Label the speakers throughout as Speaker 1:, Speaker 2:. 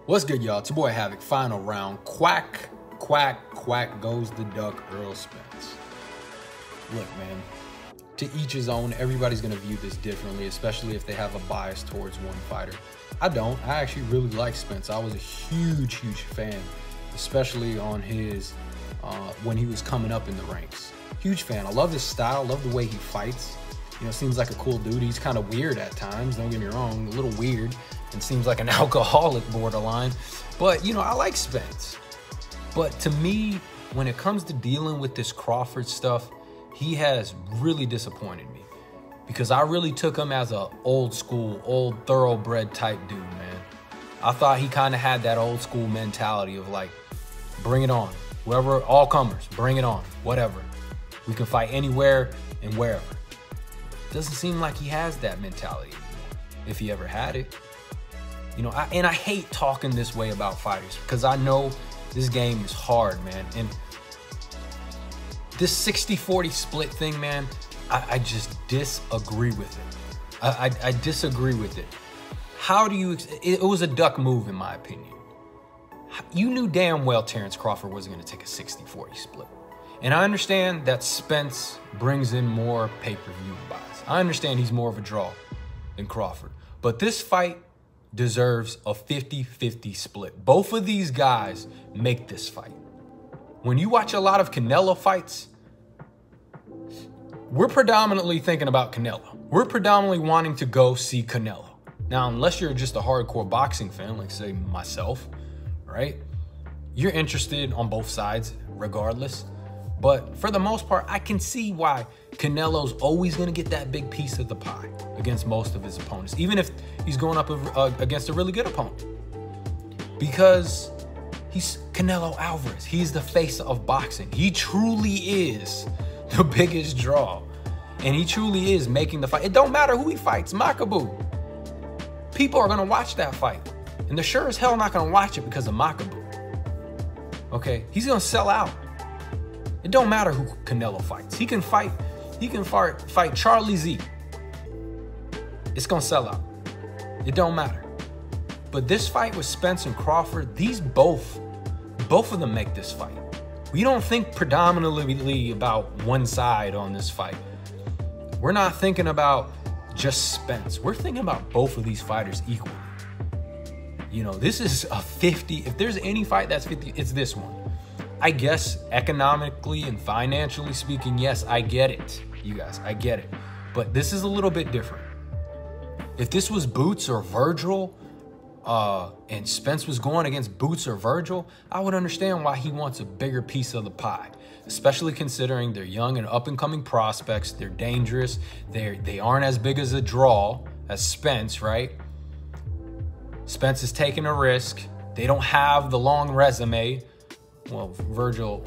Speaker 1: What's good, y'all? It's your boy Havoc. Final round. Quack, quack, quack goes the duck, Earl Spence. Look, man, to each his own. Everybody's going to view this differently, especially if they have a bias towards one fighter. I don't. I actually really like Spence. I was a huge fan, especially on his, when he was coming up in the ranks. Huge fan. I love his style, love the way he fights. You know, seems like a cool dude. He's kind of weird at times, don't get me wrong, a little weird, and seems like an alcoholic borderline. But, you know, I like Spence. But to me, when it comes to dealing with this Crawford stuff, he has really disappointed me. Because I really took him as a old school, old thoroughbred type dude, man. I thought he kind of had that old school mentality of like, bring it on. Whoever, all comers, bring it on, whatever. We can fight anywhere and wherever. Doesn't seem like he has that mentality anymore, if he ever had it. You know, I hate talking this way about fighters because I know this game is hard, man. And this 60-40 split thing, man, I just disagree with it. I disagree with it. How do you, it was a duck move in my opinion. You knew damn well Terence Crawford wasn't gonna take a 60-40 split. And I understand that Spence brings in more pay-per-view buys. I understand he's more of a draw than Crawford. But this fight deserves a 50-50 split. Both of these guys make this fight. When you watch a lot of Canelo fights, we're predominantly thinking about Canelo. We're predominantly wanting to go see Canelo. Now, unless you're just a hardcore boxing fan, like say myself, right? You're interested on both sides regardless. But for the most part, I can see why Canelo's always going to get that big piece of the pie against most of his opponents, even if he's going up against a really good opponent. Because he's Canelo Alvarez. He's the face of boxing. He truly is the biggest draw. And he truly is making the fight. It don't matter who he fights, Makabu. People are going to watch that fight. And they're sure as hell not going to watch it because of Makabu. Okay? He's going to sell out. It don't matter who Canelo fights. He can fight Charlie Z. It's gonna sell out. It don't matter. But this fight with Spence and Crawford, these both of them make this fight. We don't think predominantly about one side on this fight. We're not thinking about just Spence. We're thinking about both of these fighters equally. You know, this is a 50. If there's any fight that's 50, it's this one. I guess economically and financially speaking, yes, I get it. You guys, I get it. But this is a little bit different. If this was Boots or Virgil, and Spence was going against Boots or Virgil, I would understand why he wants a bigger piece of the pie, especially considering they're young and up-and-coming prospects. They're dangerous. They aren't as big as a draw as Spence, right? Spence is taking a risk. They don't have the long resume. Well, Virgil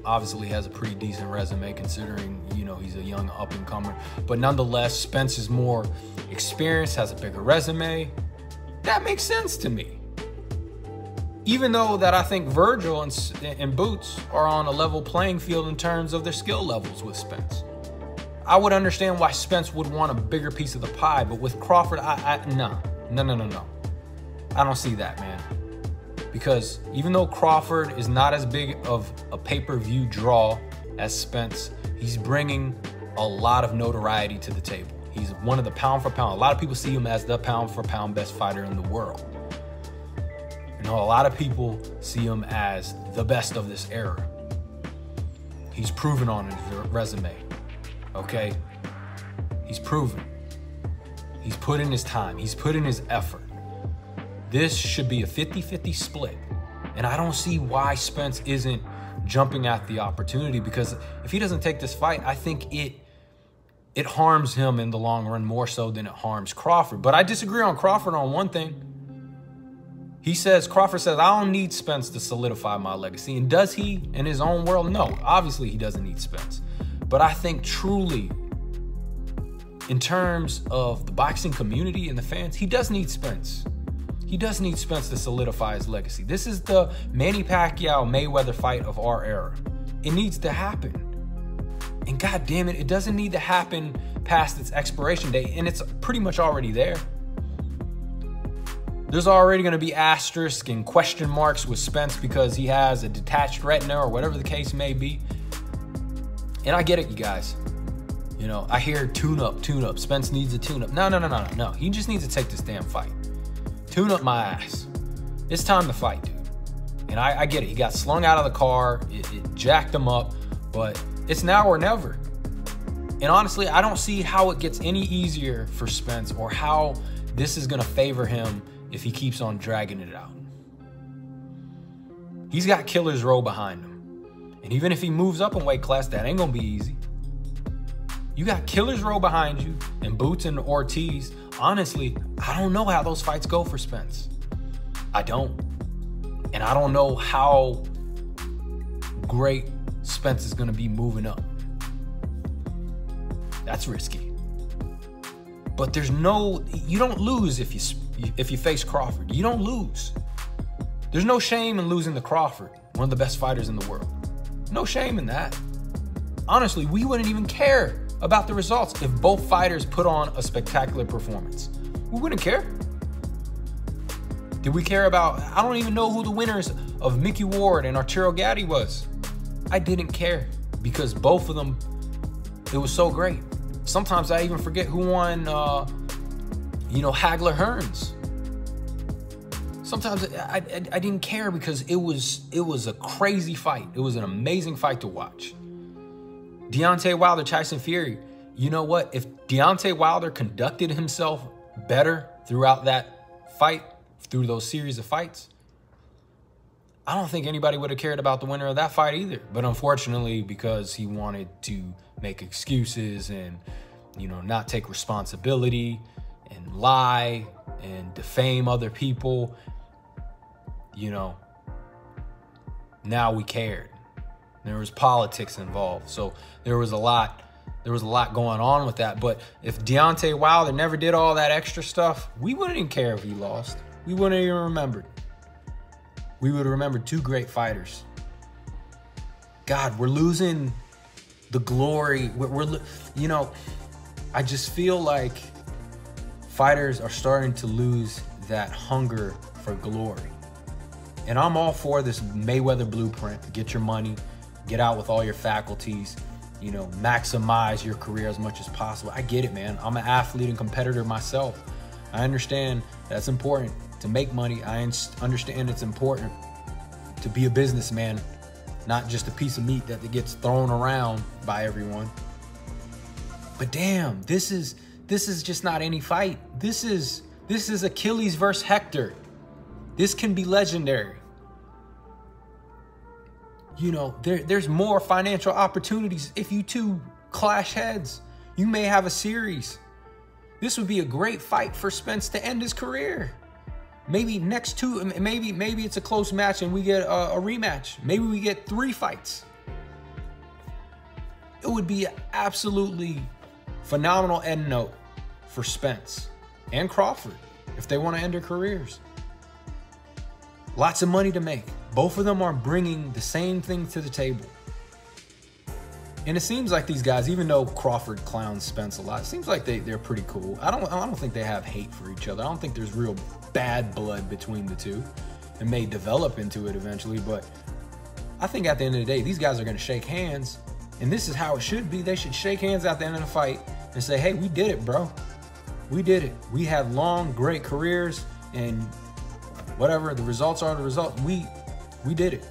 Speaker 1: obviously has a pretty decent resume considering, you know, he's a young up-and-comer. But nonetheless, Spence is more experienced, has a bigger resume. That makes sense to me. Even though that I think Virgil and Boots are on a level playing field in terms of their skill levels with Spence. I would understand why Spence would want a bigger piece of the pie, but with Crawford, no. I don't see that, man. Because even though Crawford is not as big of a pay-per-view draw as Spence, he's bringing a lot of notoriety to the table. He's one of the pound for pound. A lot of people see him as the pound for pound best fighter in the world. You know, a lot of people see him as the best of this era. He's proven on his resume, okay? He's proven. He's put in his time. He's put in his effort. This should be a 50-50 split. And I don't see why Spence isn't jumping at the opportunity, because if he doesn't take this fight, I think it harms him in the long run more so than it harms Crawford. But I disagree on Crawford on one thing. Crawford says, I don't need Spence to solidify my legacy. And does he in his own world? No, obviously he doesn't need Spence. But I think truly, in terms of the boxing community and the fans, he does need Spence. He does need Spence to solidify his legacy. This is the Manny Pacquiao-Mayweather fight of our era. It needs to happen. And God damn it, it doesn't need to happen past its expiration date, and it's pretty much already there. There's already going to be asterisks and question marks with Spence because he has a detached retina or whatever the case may be. And I get it, you guys. You know, I hear tune up. Spence needs a tune up. No. He just needs to take this damn fight. Tune up my ass. It's time to fight, dude. And I get it. He got slung out of the car. It jacked him up. But it's now or never. And honestly, I don't see how it gets any easier for Spence or how this is going to favor him if he keeps on dragging it out. He's got Killer's Row behind him. And even if he moves up in weight class, that ain't going to be easy. You got Killer's Row behind you and Boots and Ortiz. Honestly, I don't know how those fights go for Spence. I don't. And I don't know how great Spence is going to be moving up. That's risky. But there's no, you don't lose if you face Crawford. You don't lose. There's no shame in losing to Crawford, one of the best fighters in the world. No shame in that. Honestly, we wouldn't even care about the results if both fighters put on a spectacular performance. We wouldn't care. Did we care about, I don't even know who the winners of Mickey Ward and Arturo Gatti was. I didn't care because both of them, it was so great. Sometimes I even forget who won, Hagler Hearns. Sometimes I didn't care because it was a crazy fight. It was an amazing fight to watch. Deontay Wilder, Tyson Fury. You know what? If Deontay Wilder conducted himself better throughout that fight, through those series of fights, I don't think anybody would have cared about the winner of that fight either. But unfortunately, because he wanted to make excuses and, not take responsibility and lie and defame other people, now we cared. There was politics involved. So there was a lot going on with that. But if Deontay Wilder never did all that extra stuff, we wouldn't even care if he lost. We wouldn't even remember. We would remember two great fighters. God, we're losing the glory. I just feel like fighters are starting to lose that hunger for glory. And I'm all for this Mayweather blueprint. Get your money, get out with all your faculties, maximize your career as much as possible. I get it, man. I'm an athlete and competitor myself. I understand that's important to make money. I understand it's important to be a businessman, not just a piece of meat that gets thrown around by everyone. But damn, this is just not any fight. This is Achilles versus Hector. This can be legendary. There's more financial opportunities if you two clash heads. You may have a series. This would be a great fight for Spence to end his career. Maybe maybe it's a close match and we get a rematch. Maybe we get 3 fights. It would be an absolutely phenomenal end note for Spence and Crawford if they want to end their careers. Lots of money to make. Both of them are bringing the same thing to the table. And it seems like these guys, even though Crawford clowns Spence a lot, it seems like they're pretty cool. I don't think they have hate for each other. I don't think there's real bad blood between the two. It may develop into it eventually, but I think at the end of the day, these guys are going to shake hands, and this is how it should be. They should shake hands at the end of the fight and say, hey, we did it, bro. We did it. We had long, great careers, and whatever the results are, the results. We did it.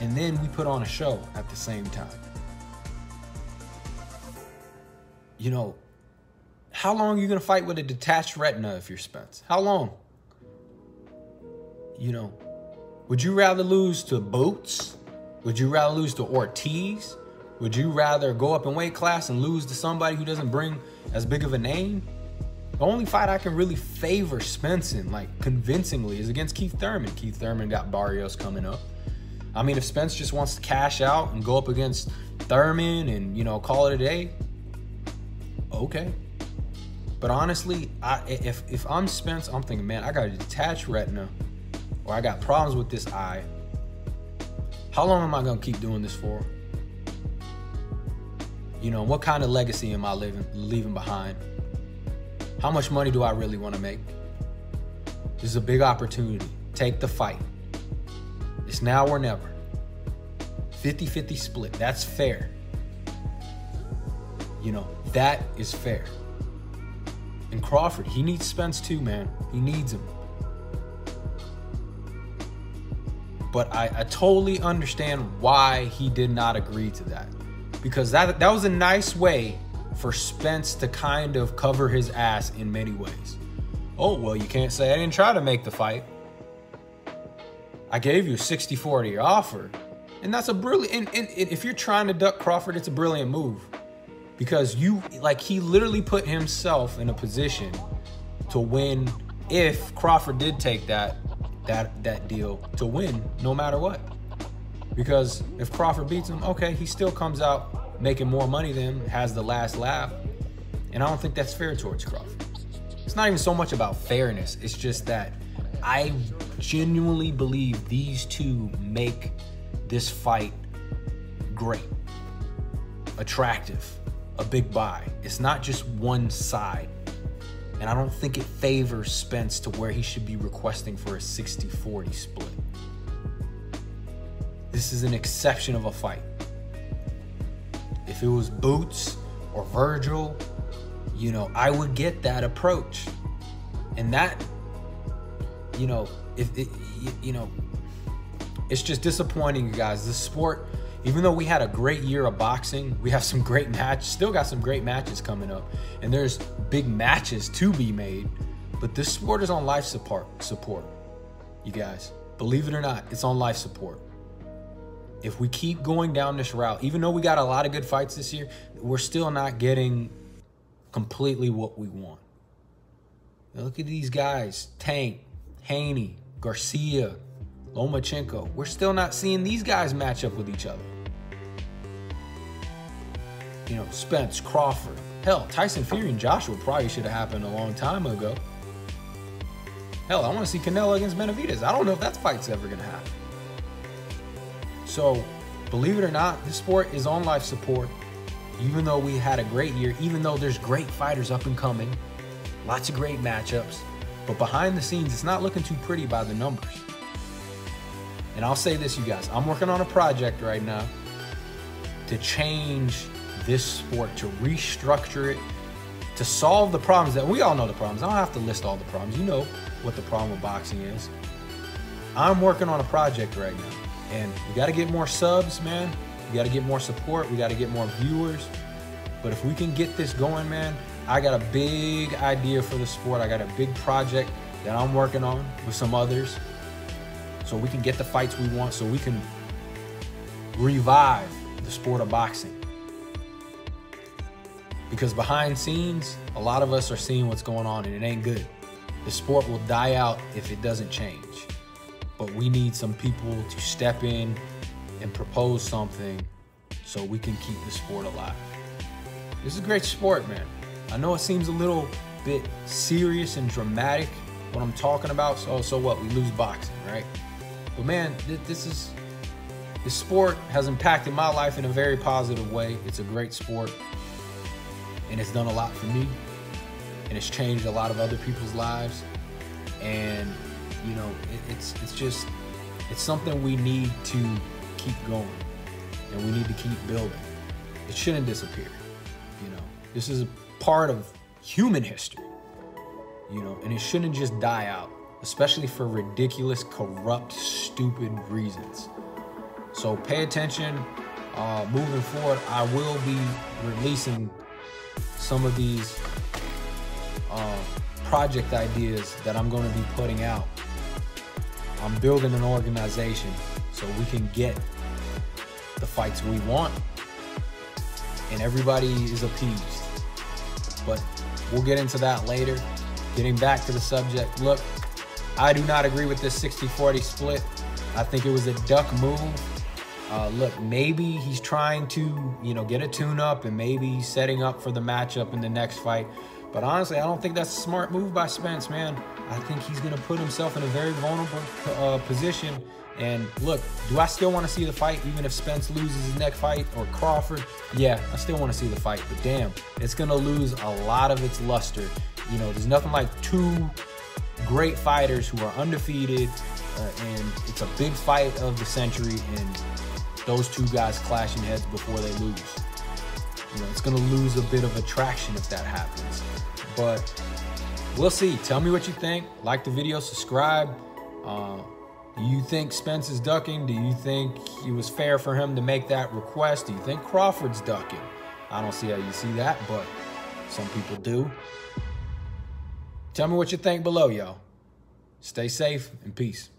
Speaker 1: And then we put on a show at the same time. How long are you going to fight with a detached retina if you're Spence? How long? Would you rather lose to Boots? Would you rather lose to Ortiz? Would you rather go up in weight class and lose to somebody who doesn't bring as big of a name? The only fight I can really favor Spence in, convincingly, is against Keith Thurman. Keith Thurman got Barrios coming up. I mean, if Spence just wants to cash out and go up against Thurman and, call it a day, okay. But honestly, if I'm Spence, I'm thinking, man, I got a detached retina or I got problems with this eye. How long am I going to keep doing this for? What kind of legacy am I leaving behind? How much money do I really want to make? This is a big opportunity. Take the fight. It's now or never. 50-50 split. That's fair. You know, that is fair. And Crawford, he needs Spence too, man. He needs him. But I totally understand why he did not agree to that. Because that was a nice way for Spence to kind of cover his ass in many ways. Oh, well, you can't say I didn't try to make the fight. I gave you a 60-40 offer. And that's a brilliant, and if you're trying to duck Crawford, it's a brilliant move. Because he literally put himself in a position to win if Crawford did take that deal, to win no matter what. Because if Crawford beats him, okay, he still comes out making more money than him, has the last laugh. And I don't think that's fair towards Crawford. It's not even so much about fairness. It's just that I genuinely believe these two make this fight great, attractive, a big buy. It's not just one side. And I don't think it favors Spence to where he should be requesting for a 60-40 split. This is an exception of a fight. If it was Boots or Virgil, you know, I would get that approach. And that, you know, it's just disappointing, you guys. This sport, even though we had a great year of boxing, we have some great matches, still got some great matches coming up. And there's big matches to be made. But this sport is on life support, you guys. Believe it or not, it's on life support. If we keep going down this route, even though we got a lot of good fights this year, we're still not getting completely what we want. Now look at these guys, Tank, Haney, Garcia, Lomachenko. We're still not seeing these guys match up with each other. You know, Spence, Crawford. Hell, Tyson Fury and Joshua probably should have happened a long time ago. Hell, I want to see Canelo against Benavidez. I don't know if that fight's ever going to happen. So, believe it or not, this sport is on life support. Even though we had a great year, even though there's great fighters up and coming, lots of great matchups, but behind the scenes, it's not looking too pretty by the numbers. And I'll say this, you guys, I'm working on a project right now to change this sport, to restructure it, to solve the problems that we all know the problems. I don't have to list all the problems. You know what the problem with boxing is. I'm working on a project right now, and we got to get more subs, man. We got to get more support. We got to get more viewers. But if we can get this going, man, I got a big idea for the sport. I got a big project that I'm working on with some others, so we can get the fights we want, so we can revive the sport of boxing. Because behind scenes, a lot of us are seeing what's going on, and it ain't good. The sport will die out if it doesn't change. But we need some people to step in and propose something so we can keep the sport alive. This is a great sport, man. I know it seems a little bit serious and dramatic what I'm talking about. So what? We lose boxing, right? But man, this sport has impacted my life in a very positive way. It's a great sport, and it's done a lot for me, and it's changed a lot of other people's lives. And you know, it's something we need to keep going, and we need to keep building. It shouldn't disappear. You know, this is a part of human history, you know, and it shouldn't just die out, especially for ridiculous, corrupt, stupid reasons. So pay attention. Moving forward, I will be releasing some of these project ideas that I'm going to be putting out. I'm building an organization so we can get the fights we want and everybody is appeased. But we'll get into that later. Getting back to the subject, look, I do not agree with this 60-40 split. I think it was a duck move. Look, maybe he's trying to, you know, get a tune-up, and maybe he's setting up for the matchup in the next fight. But honestly, I don't think that's a smart move by Spence, man. I think he's going to put himself in a very vulnerable position. And look, do I still want to see the fight even if Spence loses his next fight, or Crawford? Yeah, I still want to see the fight, but damn, it's going to lose a lot of its luster. You know, there's nothing like two great fighters who are undefeated, and it's a big fight of the century, and those two guys clashing heads before they lose. You know, it's gonna lose a bit of attraction if that happens, but we'll see. Tell me what you think. Like the video, subscribe. Do you think Spence is ducking? Do you think it was fair for him to make that request? Do you think Crawford's ducking? I don't see how you see that, but some people do. Tell me what you think below, y'all. Stay safe and peace.